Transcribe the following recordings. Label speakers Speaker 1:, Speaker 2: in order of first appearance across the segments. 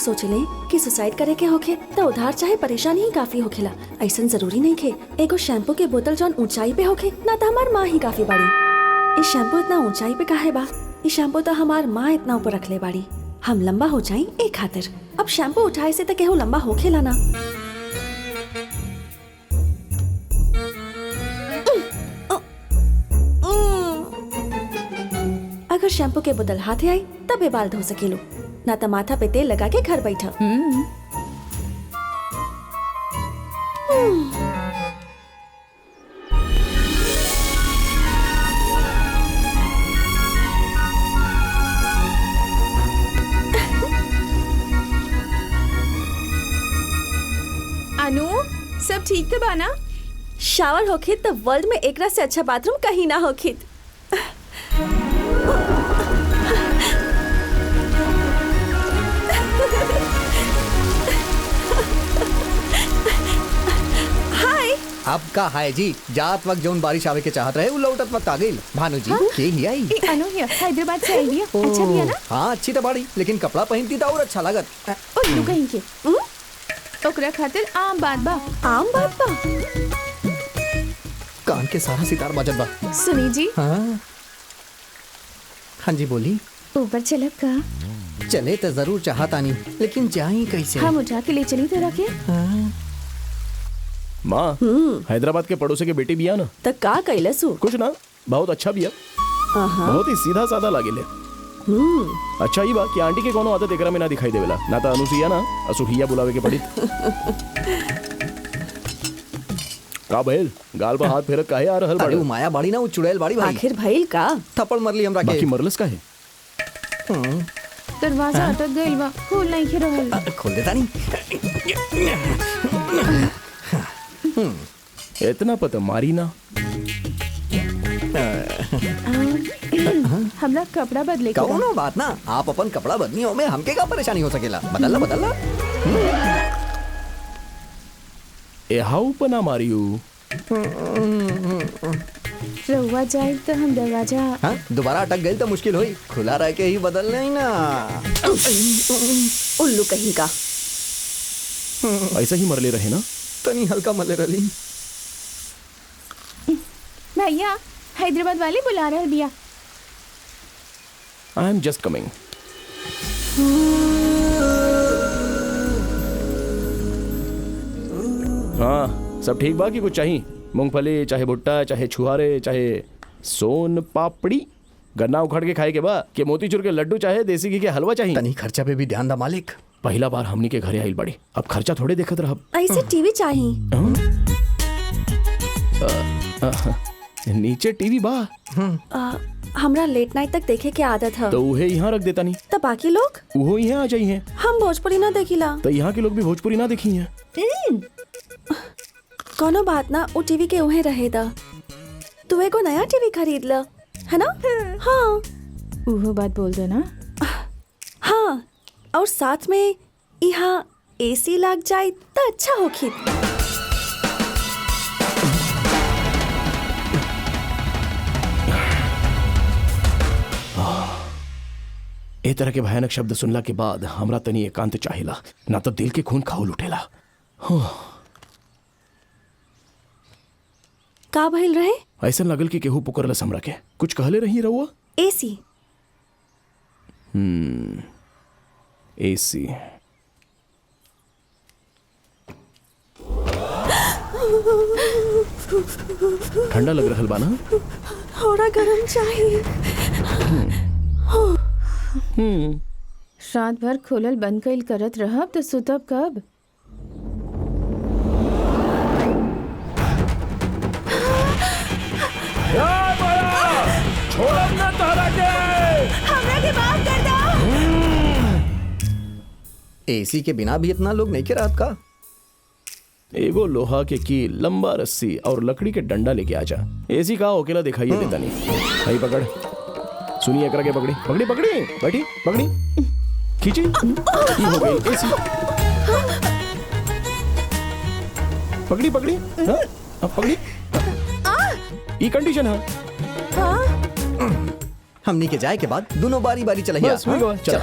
Speaker 1: सोचले कि सुसाइड करे के होखे तो उधार चाहे परेशानी ही काफी होखेला। ऐसा जरूरी नहीं खे एगो शैम्पू के बोतल जौन ऊंचाई पे होखे ना तो हमार माँ ही काफी बाड़ी। इस शैम्पू इतना ऊंचाई पे काहे बा? इस शैम्पू तो हमार माँ इतना ऊपर रखले बाड़ी। हम लंबा हो जाए एक खातिर। अब शैम्पू उठाए से तो केहू लंबा होखेला ना। अगर शैम्पू के बोतल हाथे आई तबे बाल धो सकेलू, ना तो माथा पे तेल लगा के घर बैठा।
Speaker 2: अनु, सब ठीक तो बाना?
Speaker 1: शावर होखित तो वर्ल्ड में एकरा से अच्छा बाथरूम कहीं ना होखित।
Speaker 3: आपका हाय जी जात वक्त जौन बारिश आवे के चाहत रहे उ लौटत वक्त आ गइल। भानु जी के ही आई?
Speaker 2: अनु हैदराबाद से आई है। अच्छा भी है ना?
Speaker 3: हाँ अच्छी तो बाड़ी, लेकिन कपड़ा पहनती तो और अच्छा लागत।
Speaker 2: उल्लू कहीं के ओकरा खातिर आम बात बा।
Speaker 1: आम बात बा?
Speaker 3: कान के सारा सितार बजत बा।
Speaker 2: सुनी जी।
Speaker 3: हाँ हाँ जी बोली।
Speaker 2: ऊपर चलब का?
Speaker 3: चले तो जरूर चाहता नहीं, लेकिन जाई कैसे?
Speaker 2: हम उठा के ले चली तरह के।
Speaker 4: माँ हैदराबाद के पड़ोसी के बेटी भी है ना।
Speaker 1: तक का कैलसु?
Speaker 4: कुछ ना, बहुत अच्छा भी है। बहुत ही सीधा साधा लागेले। अच्छा ही बा कि आंटी के कोनो आदत एकरा में ना दिखाई देवेला, ना तो अनुसुईया ना असुहिया बुलावे के पड़ी। का भइल? गाल पर हाथ फेरत काहे आ रहल बाड़ी?
Speaker 3: अरे माया बाड़ी ना, वो चुड़ैल बाड़ी भाई।
Speaker 1: आखिर भइल का?
Speaker 3: थप्पड़ मरली हमरा के।
Speaker 4: बाकी मरलस काहे?
Speaker 2: दरवाजा अटक गइल बा, खोल नहीं के रहल।
Speaker 3: खोल देता नहीं।
Speaker 4: इतना पता मारी ना।
Speaker 2: हमरा कपड़ा बदले के
Speaker 3: कौनो बात ना, आप अपन कपड़ा बदली हो में हमके का परेशानी हो सकेला? बदलना बदलना।
Speaker 4: ए हाउ पना मारियू।
Speaker 2: रहुआ जाए तो हम दरवाजा।
Speaker 3: हाँ दोबारा अटक गई तो मुश्किल हुई, खुला रह के ही बदलना ही ना।
Speaker 1: उल्लू कहीं का।
Speaker 4: ऐसा ही मरले रहे ना?
Speaker 3: तनी हल्का मले रही।
Speaker 2: भैया हैदराबाद वाले बुला रहे बिया।
Speaker 4: I am just coming. हाँ सब ठीक बा कि कुछ चाहिए? मूंगफली चाहे भुट्टा चाहे छुहारे चाहे सोन पापड़ी, गन्ना उखड़ के खाए के बा कि मोतीचूर के लड्डू चाहे देसी घी के हलवा चाहिए?
Speaker 3: तनी खर्चा पे भी ध्यान दा मालिक।
Speaker 4: पहला बार हमनी के घरे आइल बड़ी, अब खर्चा थोड़े देखत रह।
Speaker 1: ऐसे टीवी चाहिए।
Speaker 4: नीचे टीवी बा।
Speaker 1: हमरा लेट नाइट तक देखे के आदत है।
Speaker 4: तो उहे यहाँ रख देता नहीं
Speaker 1: तो बाकी लोग?
Speaker 4: वो यहाँ आ जाई हैं।
Speaker 1: हम भोजपुरी ना देखिला।
Speaker 4: तो यहाँ के लोग भी भोजपुरी ना देखी हैं।
Speaker 1: कोनो बात ना, वो टीवी के उहे रहे दा। तू एगो नया टीवी खरीद ल, है ना? हाँ
Speaker 2: वो बात बोल दो ना।
Speaker 1: हाँ और साथ में यहाँ एसी लग जाए तो अच्छा होखी।
Speaker 4: ए तरह के भयानक शब्द सुनला के बाद हमरा तनी एकांत चाहिला, ना तो दिल के खून खौल उठेला।
Speaker 1: का भइल रहे?
Speaker 4: ऐसा लगल कि केहू पुकरलस हमरा के। कुछ कहले रही रहुआ?
Speaker 1: एसी।
Speaker 4: एसी। ठंडा लग रहल बा ना?
Speaker 1: थोड़ा गरम चाहिए।
Speaker 2: रात भर खोलल बंद कइल करत रहब तो सुतब कब?
Speaker 4: छोड़ब ना तोहरा के।
Speaker 1: हमरा के माफ कर दो।
Speaker 3: एसी के बिना भी इतना लोग नहीं के रात का।
Speaker 4: एगो लोहा के की लंबा रस्सी और लकड़ी के डंडा लेके आजा। एसी का अकेला दिखाइए देता नहीं। भाई पकड़, सुनिए एकरा के पकड़ी पकड़ी पकड़ी, बैठी पकड़ी, खींची। ये हो गई एसी। पकड़ी पकड़ी, हाँ अब पकड़ी। ये कंडीशन है।
Speaker 3: हमनी के जाए के बाद दोनों बारी बारी चला।
Speaker 4: बस, चल।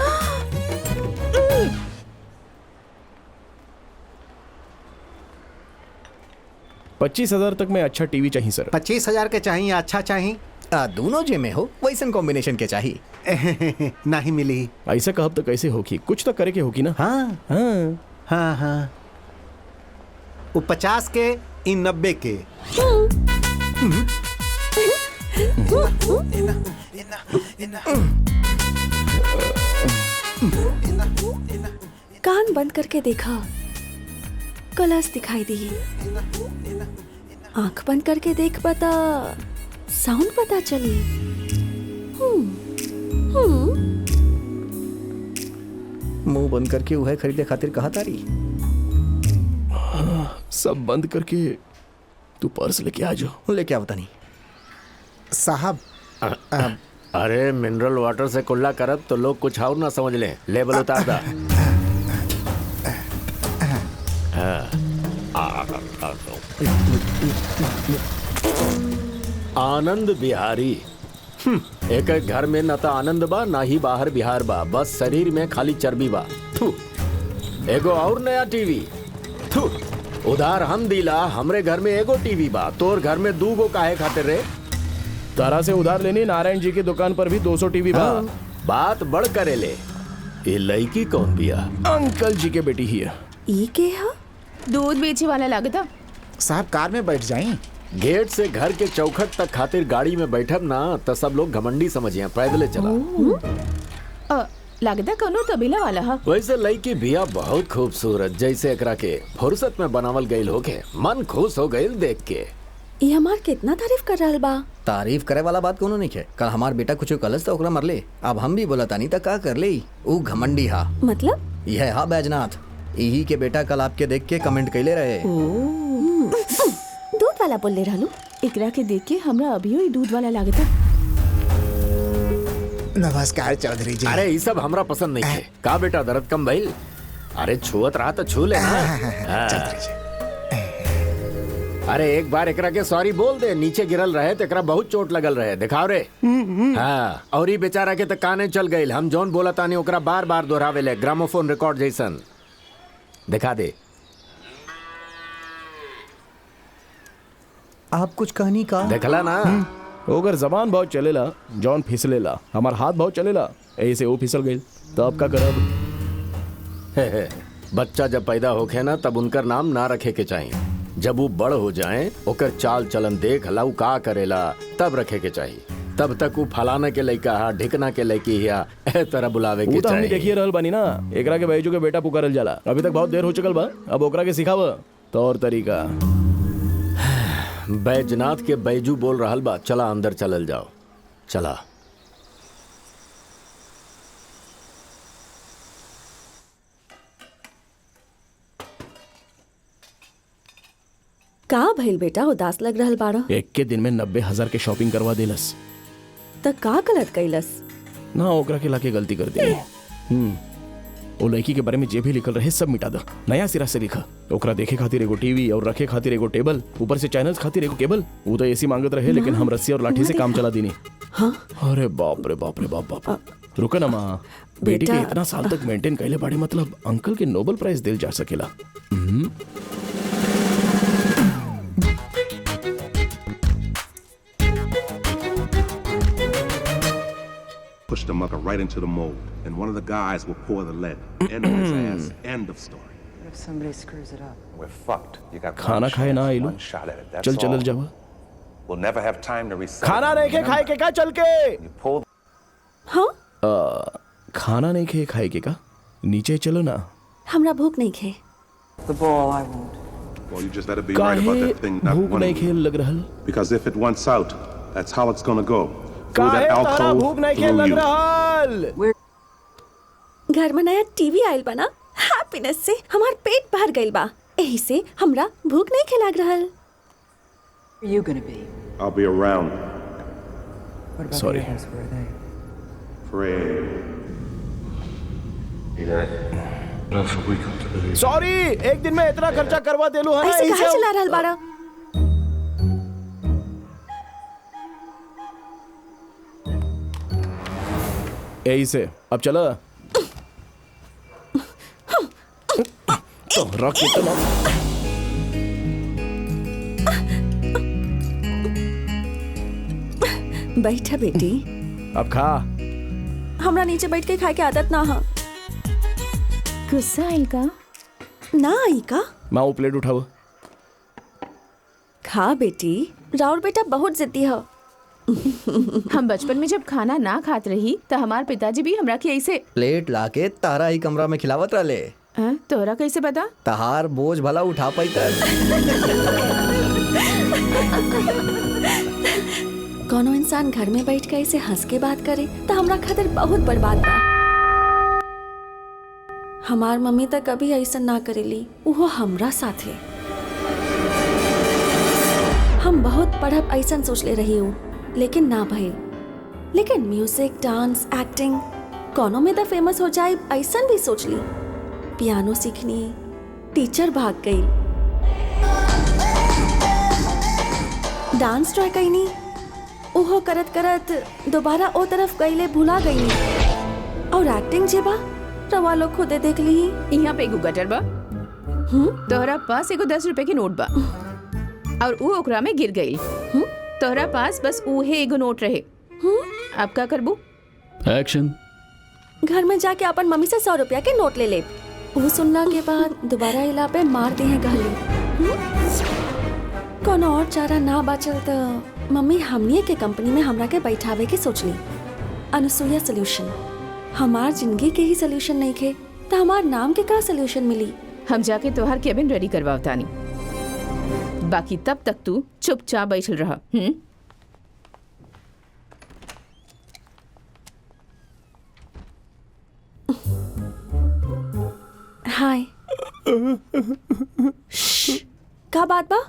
Speaker 4: 25,000 तक में अच्छा टीवी चाहिए सर।
Speaker 5: 25,000 के चाहिए अच्छा चाहिए?
Speaker 3: दोनों जे में हो वैसन कॉम्बिनेशन के चाहिए।
Speaker 5: नहीं मिली।
Speaker 4: ऐसा कहब तो कैसे होगी, कुछ तो करे के होगी ना।
Speaker 5: हाँ
Speaker 4: हाँ
Speaker 5: हाँ हाँ, वो 50 के, इन 90 के।
Speaker 1: कान बंद करके देखा, कलर्स दिखाई दी। आंख बंद करके देख पता, साउंड पता चली।
Speaker 3: मुंह बंद करके वह खरीदे खातिर कहा तारी।
Speaker 4: सब बंद करके तू पर्स लेके आ जाओ।
Speaker 3: लेके आवता नहीं
Speaker 5: साहब।
Speaker 6: अरे मिनरल वाटर से कुल्ला करब तो लोग कुछ और ना समझ लें। लेबल उतार दा। आनंद बिहारी। एक एक घर में न तो आनंद बा ना ही बाहर बिहार बा, बस शरीर में खाली चर्बी बा। थू। एगो और नया टीवी। थू। उधार हम दिला, हमरे घर में एगो टीवी बा, तोर घर में 2 गो काहे खातिर रे?
Speaker 4: तारा से उधार लेनी, नारायण जी की दुकान पर भी 200 टीवी बा।
Speaker 6: बात बढ़ करे ले। ये लड़की कौन बिया?
Speaker 4: अंकल जी के बेटी ही है।
Speaker 1: ई के हा?
Speaker 2: दूध बेचे वाला लागता।
Speaker 5: साहब कार में बैठ जाएं।
Speaker 6: गेट से घर के चौखट तक खातिर गाड़ी में बैठब ना तो सब लोग घमंडी समझिए, पैदले चला।
Speaker 2: लागता कोनो तबीला वाला हा।
Speaker 6: वैसे लड़की बिया बहुत खूबसूरत, जैसे एकरा के फुर्सत में बनावल गईल होके मन खुश हो गईल देख के।
Speaker 1: ये हमार कितना तारीफ कर रहल बा।
Speaker 3: तारीफ करे वाला बात कोनो नहीं है। कल हमार बेटा कुछ कलस तो ओकरा मरले, अब हम भी बोला तानी तक का कर ले। ऊ घमंडी हा।
Speaker 1: मतलब
Speaker 3: यह हा बैजनाथ, यही के बेटा कल आपके देख के कमेंट कैले रहे।
Speaker 1: दूध वाला बोल ले रहलू।
Speaker 2: एकरा के देख के हमरा अभी ही दूध वाला लागता।
Speaker 5: नमस्कार चौधरी जी।
Speaker 6: अरे ये सब हमरा पसंद नहीं है। का बेटा दर्द कम भइल? अरे छुअत रहा तो छू ले ना।
Speaker 5: चौधरी जी।
Speaker 6: अरे एक बार एकरा के सॉरी बोल दे, नीचे गिरल रहे तो एकरा बहुत चोट लगल रहे। दिखाओ रे। हाँ, और ये बेचारा के तो काने चल गईल। हम जौन बोला तानी ओकरा बार बार दोहरावे ले, ग्रामोफोन रिकॉर्ड जैसन। दिखा दे।
Speaker 3: आप कुछ कहनी का?
Speaker 6: देखला ना।
Speaker 4: ओकर जबान बहुत चलेला, जॉन फिसलेला। हमार हाथ बहुत चलेला, ऐसे वो फिसल गई। तो अब का करब?
Speaker 6: बच्चा जब पैदा होखे ना तब उनकर नाम ना रखे के चाहिए। जब वो बड़ हो जाए ओकर चाल चलन देख ला का करेला तब रखे के चाहिए। तब तक वो फलाना के लइका हा, ढिकना के लइकी या ए तरह बुलावे के
Speaker 4: तो हमनी
Speaker 6: चाहिए।
Speaker 4: देखिए रहल बानी ना, एकरा के बैजू के बेटा पुकारल जाला। अभी तक बहुत देर हो चुकल बा, अब ओकरा के सिखाव तौर तरीका।
Speaker 6: बैजनाथ के बैजू बोल रहल बा। चला अंदर चलल जाओ। चला।
Speaker 1: का भइल बेटा, उदास लग रहल बाड़ा?
Speaker 4: एक के दिन में 90,000 के शॉपिंग करवा देलस।
Speaker 1: त का गलत कैलस?
Speaker 4: ना ओकरा के लाके गलती कर दी। वो लड़की के बारे में जे भी लिखल रहे सब मिटा दा, नया सिरा से लिखा। ओकरा देखे खातिर एगो टीवी और रखे खातिर एगो टेबल, ऊपर से चैनल्स खातिर एगो केबल। वो तो एसी मांगत रहे, लेकिन हम रस्सी और लाठी से काम चला दीनी।
Speaker 1: हाँ?
Speaker 4: अरे बाप रे बाप रे बाप बाप। रुको ना माँ, बेटी के इतना साल तक मेंटेन कैले बाड़े, मतलब अंकल के नोबेल प्राइज दिल जा सकेला।
Speaker 7: Push the mucker right into the mold, and one of the guys will pour the lead. End of his ass. End of story.
Speaker 8: What if somebody screws it up?
Speaker 9: We're fucked. You got
Speaker 4: खाना खाए ना आइलो,
Speaker 9: one shot at it. That's
Speaker 4: चल चलल
Speaker 9: all.
Speaker 4: जावा।
Speaker 9: We'll never have time to reset.
Speaker 4: खाना नहीं खे खाए के का चल के?
Speaker 9: You pull
Speaker 1: हाँ?
Speaker 4: खाना नहीं खे खाए के का? नीचे चलो ना।
Speaker 1: हमरा भूख नहीं खे।
Speaker 8: The ball, I won't.
Speaker 7: Well, you just better be right about
Speaker 4: काहे
Speaker 7: that thing not
Speaker 4: भूख नहीं
Speaker 7: wanting
Speaker 4: खेल
Speaker 7: you.
Speaker 4: लग रहल?
Speaker 7: Because if it wants out, that's how it's gonna go. Through
Speaker 4: काहे
Speaker 7: that
Speaker 4: तारा
Speaker 7: alcove,
Speaker 4: भूख नहीं खेल
Speaker 7: through
Speaker 4: लग
Speaker 7: you.
Speaker 4: रहल?
Speaker 1: घर में नया टीवी आयल बा ना, हैप्पीनेस से हमार पेट भर गइल बा। यही से हमरा भूख नहीं खे लग रहल।
Speaker 8: Where are you gonna be?
Speaker 7: I'll be around.
Speaker 8: What about
Speaker 4: Sorry.
Speaker 8: the others? Where are they?
Speaker 7: Pray.
Speaker 4: Sorry, एक दिन में इतना खर्चा करवा देलू है ना,
Speaker 1: ऐसे
Speaker 4: इसे
Speaker 1: कहाँ चला रहल बाड़ा?
Speaker 4: यही से अब चला। तो रख इतना।
Speaker 1: बैठा बेटी।
Speaker 4: अब खा।
Speaker 1: हमरा नीचे बैठ के खाए के आदत ना हा।
Speaker 2: गुस्सा आइल का?
Speaker 1: ना आई का?
Speaker 4: माँ वो प्लेट उठाओ।
Speaker 1: खा बेटी, राउर बेटा बहुत जिद्दी है।
Speaker 2: हम बचपन में जब खाना ना खात रही तो हमार पिताजी भी हमरा के ऐसे
Speaker 3: प्लेट लाके तारा ही कमरा में खिलावत रहले।
Speaker 2: तोरा कैसे पता?
Speaker 3: तहार बोझ भला उठा पाई
Speaker 1: कोनो इंसान घर में बैठ के ऐसे हंस के बात करे तो हमरा खातिर बहुत बड़ बात बा। हमार मम्मी तो कभी ऐसा ना करेली, वो हमरा साथे। हम बहुत पढ़ब ऐसा सोच ले रही हूँ, लेकिन ना भइल। लेकिन म्यूजिक, डांस, एक्टिंग कोनो में तो फेमस हो जाए ऐसा भी सोच ली। पियानो सीखनी, टीचर भाग गई। डांस ट्राई कईनी, ओहो करत करत दोबारा ओ तरफ गईले भुला गईनी। और एक्टिंग जेबा रवा लोग खुदे देख ली।
Speaker 2: यहाँ पे एगो गटर बा, तोहरा पास एगो 10 रुपए की नोट बा और ऊ ओकरा में गिर गई। तोहरा पास बस उहे एगो नोट रहे। अब का करबू?
Speaker 4: एक्शन।
Speaker 1: घर में जाके अपन मम्मी से 100 रुपया के नोट ले ले। वो सुनना के बाद दोबारा इला पे मार दी है गहली। कोनो और चारा ना बचल तो मम्मी हमनी के कंपनी में हमरा के बैठावे के सोचली। अनुसुईया सॉल्यूशन। हमार जिंदगी के ही सॉल्यूशन नहीं खे तो हमार नाम के का सॉल्यूशन मिली?
Speaker 2: हम जाके तोहर केबिन रेडी करवावतानी, बाकी तब तक तू चुपचाप बैठल रहा।
Speaker 1: हाय। का बात बा?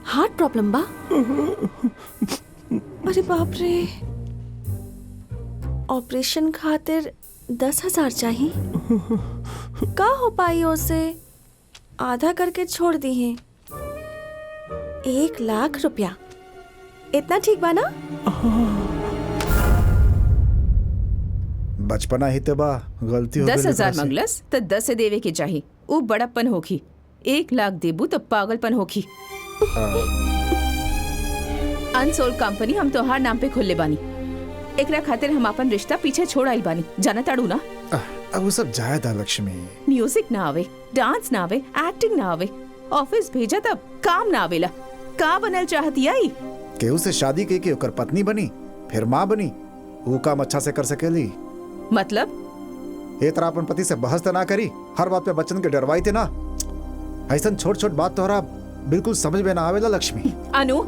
Speaker 1: हार्ट प्रॉब्लम बा? अरे बाप रे, ऑपरेशन खातिर 10,000 चाहिए। का हो पाई उसे? आधा करके छोड़ दी है। 1 लाख रुपया इतना ठीक बा ना?
Speaker 10: बचपना ही तो बा, गलती हो गई।
Speaker 2: 10,000 मंगलस तो 10 से देवे के चाहिए। वो बड़प्पन होखी। 1 लाख देबू तो पागलपन होखी। अनसोल्ड कंपनी हम तोहार नाम पे खोलले बानी। एकरा खातिर हम अपन रिश्ता पीछे छोड़ आइल बानी। जाना ताड़ू ना?
Speaker 10: अब वो सब जाए था लक्ष्मी।
Speaker 2: म्यूजिक ना आवे, डांस ना आवे, एक्टिंग ना आवे, ऑफिस भेजा तब काम ना आवेला। का बनल चाहती आई?
Speaker 10: केहू से शादी के ओकर पत्नी बनी, फिर माँ बनी, वो काम अच्छा से कर सकेली।
Speaker 2: मतलब
Speaker 10: ए तरह अपन पति से बहस तो ना करी, हर बात पे बच्चन के डरवाई थे ना। ऐसा छोट छोट बात तोहरा बिल्कुल समझ में ना आवेला लक्ष्मी।
Speaker 2: अनु,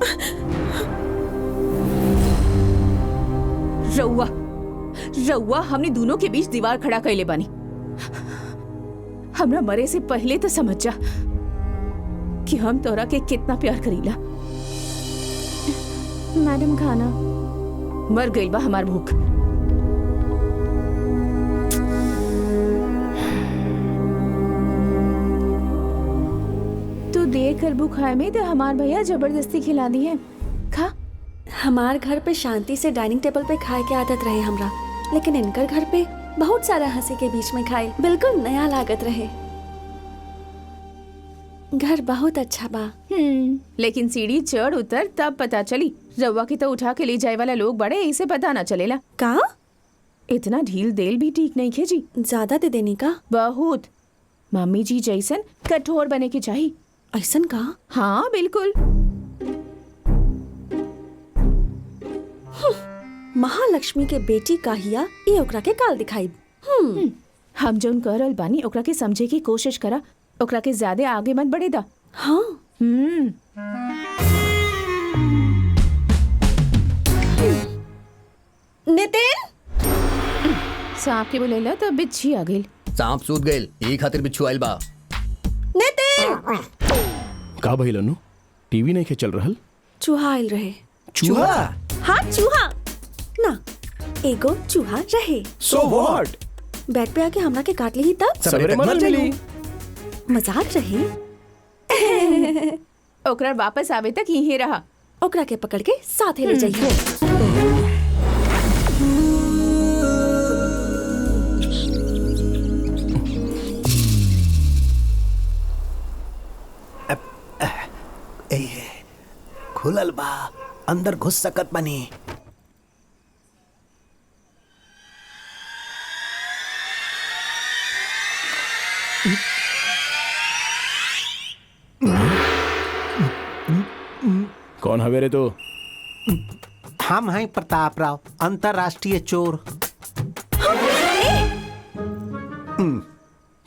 Speaker 2: रउआ रउआ हमने दोनों के बीच दीवार खड़ा कैले बानी। हमरा मरे से पहले तो समझ जा कि हम तोरा के कितना प्यार करीला। मैडम खाना। मर गई बा हमार भूख। तू देर कर भूख खाए में तो हमार भैया जबरदस्ती खिला दी है। खा।
Speaker 1: हमार घर पे शांति से डाइनिंग टेबल पे खाए के आदत रहे हमरा, लेकिन इनकर घर पे बहुत सारा हंसी के बीच में खाए बिल्कुल नया लागत रहे। घर बहुत अच्छा बा।
Speaker 2: लेकिन सीढ़ी चढ़ उतर तब पता चली। रवा के तो उठा के ले जाए वाला लोग बड़े, इसे पता ना चलेला।
Speaker 1: का?
Speaker 2: इतना ढील देल भी ठीक नहीं खे जी।
Speaker 1: ज्यादा दे देने का?
Speaker 2: बहुत। मम्मी जी जैसन कठोर बने के चाहिए।
Speaker 1: ऐसन का?
Speaker 2: हाँ बिल्कुल।
Speaker 1: महालक्ष्मी के बेटी काहिया ये ओकरा के काल दिखाई।
Speaker 2: हम जोन करल बानी ओकरा के समझे की कोशिश करा, ओकरा के ज्यादा आगे मत बढ़े दा।
Speaker 1: हाँ। नितिन,
Speaker 2: सांप के बोलेला तब बिच्छी आ गई।
Speaker 3: सांप सूत गइल, ई खातिर बिच्छू आइल बा।
Speaker 1: नितिन!
Speaker 4: का भइल अनु? टीवी नहीं के चल रहल?
Speaker 1: चूहा आइल रहे।
Speaker 3: चूहा?
Speaker 1: हाँ चूहा ना, एगो चूहा रहे।
Speaker 4: So what?
Speaker 1: बेड पे आके हमरा के काट ली तब
Speaker 4: सवेरे मर मिली।
Speaker 1: मजाक रहे।
Speaker 2: ओकरा वापस आवे तक यहीं रहा।
Speaker 1: ओकरा के पकड़ के साथे ले जाइए।
Speaker 5: खुलल बा, अंदर घुस सकत बनी।
Speaker 4: कौन हवे रे तू?
Speaker 5: हम हैं प्रताप राव, अंतरराष्ट्रीय चोर।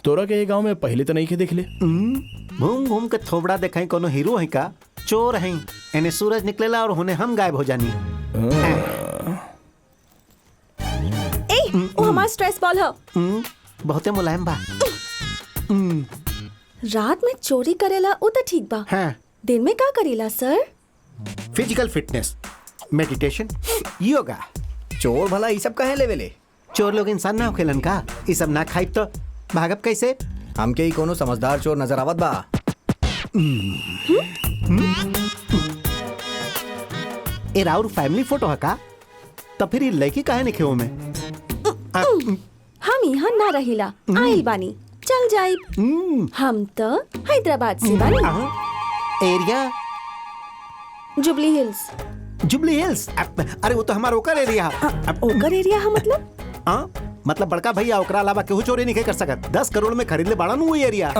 Speaker 4: तोरा के गांव में पहले तो नहीं के देख ले।
Speaker 5: घूम घूम के थोबड़ा देखाई कोनो हीरो है का? चोर हैं। इन्हें सूरज निकलेला और होने हम गायब हो जानी।
Speaker 1: वो हमारा स्ट्रेस बॉल है।
Speaker 5: बहुते मुलायम बा।
Speaker 1: रात में चोरी करेला वो तो ठीक बा।
Speaker 5: हाँ।
Speaker 1: दिन में का करेला sir?
Speaker 5: Physical fitness, meditation, yoga.
Speaker 3: चोर भला ये सब कहे लेवेले?
Speaker 5: चोर लोग इंसान ना होखेलन का? ये सब ना खाइब तो भागब कैसे?
Speaker 3: हमके ही कोनो समझदार चोर नजर आवत बा।
Speaker 5: ए राउर फैमिली फोटो है का? तो फिर ये लड़की काहे नहीं खेओ में?
Speaker 1: हम यहाँ ना रहिला, आइल बानी, चल जाइब। हम तो हैदराबाद से बानी।
Speaker 5: Area?
Speaker 1: Jubilee hills.
Speaker 5: Jubilee hills? अरे वो तो हमारा ओकर एरिया।
Speaker 1: ओकर एरिया है मतलब?
Speaker 5: मतलब बड़का भैया ओकरा अलावा केहू चोरी नहीं कर सकत। 10 करोड़ में खरीद ले बाड़ा नु एरिया।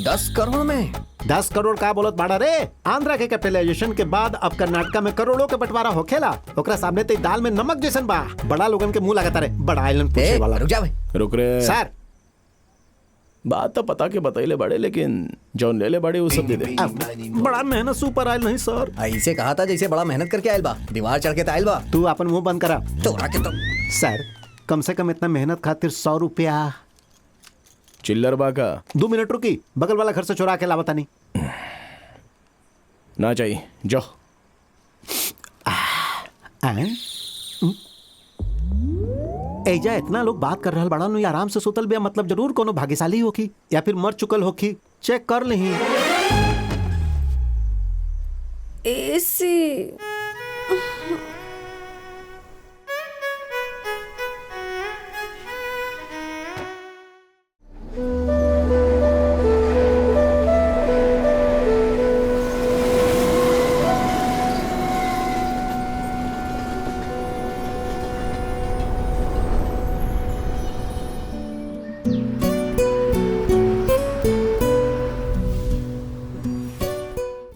Speaker 3: 10 करोड़ में?
Speaker 5: 10 करोड़ का बोलत बाड़ा रे? आंध्रा के कैपिटलाइजेशन के बाद अब कर्नाटका में करोड़ों के बंटवारा होखेला। ओकरा सामने ते दाल में नमक जैसन बा। बड़ा लोगन के मुंह लगाता रे। बड़ा आइलैंड पूछे वाला।
Speaker 3: रुक जा भाई।
Speaker 4: रुक रे
Speaker 5: सर।
Speaker 4: बात तो पता के बताइले बड़े, लेकिन जौन ले ले बड़े वो सब दे दे।
Speaker 5: बड़ा मेहनत सुपर आयल नहीं सर।
Speaker 3: ऐसे कहा था जैसे बड़ा मेहनत करके आयल बा, दीवार चढ़ के आयल बा।
Speaker 5: तू अपन मुंह बंद करा।
Speaker 3: चोरा के तो
Speaker 5: सर कम से कम इतना मेहनत खातिर 100 रुपया।
Speaker 4: चिल्लर बा का?
Speaker 5: 2 मिनट रुकी, बगल वाला घर से चुरा के लावता नहीं।
Speaker 4: ना चाहिए, जाओ।
Speaker 5: एजा इतना लोग बात कर रहल बड़ा नु, आराम से सुतल बिया, मतलब जरूर कोनो भाग्यशाली होखी या फिर मर चुकल होखी। चेक कर लही।
Speaker 1: एसी